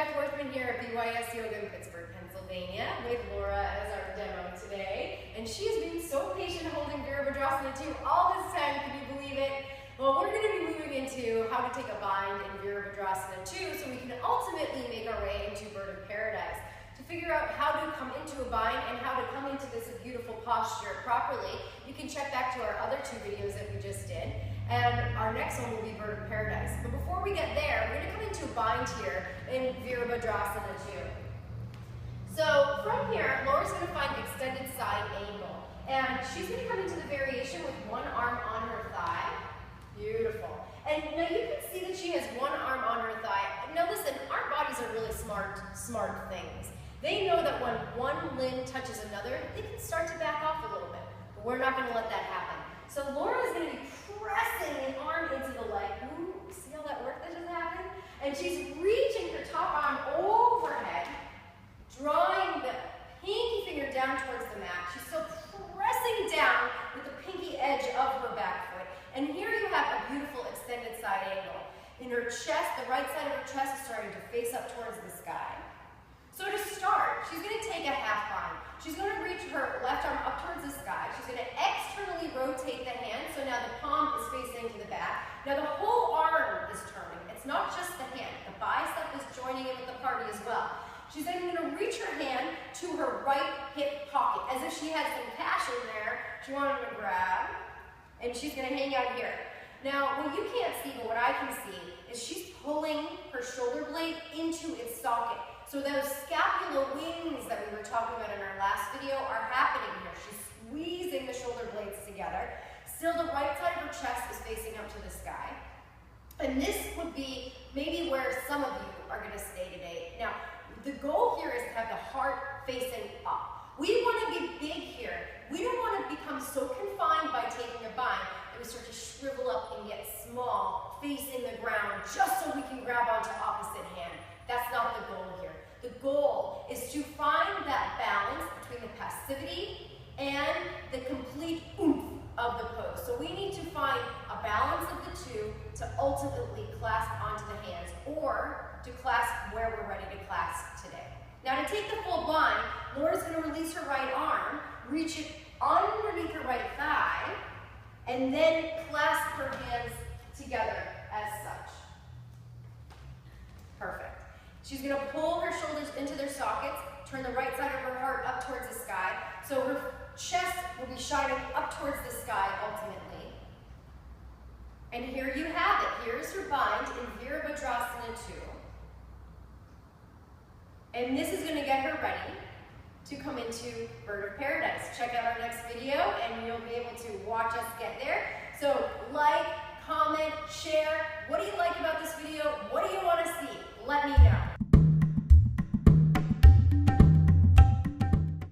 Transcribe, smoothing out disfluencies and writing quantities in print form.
Beth Worthman here at BYS Yoga in Pittsburgh, Pennsylvania, with Laura as our demo today. And she has been so patient holding Virabhadrasana II all this time, can you believe it? Well, we're going to be moving into how to take a bind in Virabhadrasana II so we can ultimately make our way into bird of paradise. To figure out how to come into a bind and how to come into this beautiful posture properly, you can check back to our other two videos that we just did. And our next one will be bird of paradise. But before we get there, we're going to come into a bind here in Virabhadrasana II. So from here, Laura's going to find extended side angle. And she's going to come into the variation with one arm on her thigh. Beautiful. And now you can see that she has one arm on her thigh. Now listen, our bodies are really smart things. They know that when one limb touches another, they can start to back off a little bit. But we're not going to let that happen. So Laura is going to be pressing an arm into the leg. Ooh, see how that work that just happened? And she's reaching her top arm overhead, drawing the pinky finger down towards the mat. She's still pressing down with the pinky edge of her back foot. And here you have a beautiful extended side angle. In her chest, the right side of her chest is starting to face up towards the sky. So to start, she's going to take a half bind. She's going to reach her left arm up towards the sky. She's going to externally rotate the hand, so now the palm is facing to the back. Now the whole arm is turning. It's not just the hand. The bicep is joining in with the party as well. She's then going to reach her hand to her right hip pocket, as if she had some cash in there she wanted to grab, and she's going to hang out here. Now, what you can't see, but what I can see, is she's pulling her shoulder blade into its socket. So those scapular wings that we were talking about in our last video are happening here. She's squeezing the shoulder blades together. Still, the right side of her chest is facing up to the sky. And this would be maybe where some of you are going to stay today. Now, the goal here is to have the heart facing up. We want to be big here. We don't want to become so confined by taking a bind that we start to shrivel up and get small, facing the ground, just so we can grab onto opposite hand. That's not the goal here. The goal is to find that balance between the passivity and the complete oomph of the pose. So we need to find a balance of the two to ultimately clasp onto the hands or to clasp where we're ready to clasp today. Now to take the full bind, Laura's going to release her right arm, reach it underneath her right thigh, and then clasp her hands together as such. Perfect. She's going to pull her shoulders into their sockets, turn the right side of her heart up towards the sky, so her chest will be shining up towards the sky ultimately. And here you have it. Here's her bind in Virabhadrasana II. And this is going to get her ready to come into bird of paradise. Check out our next video and you'll be able to watch us get there.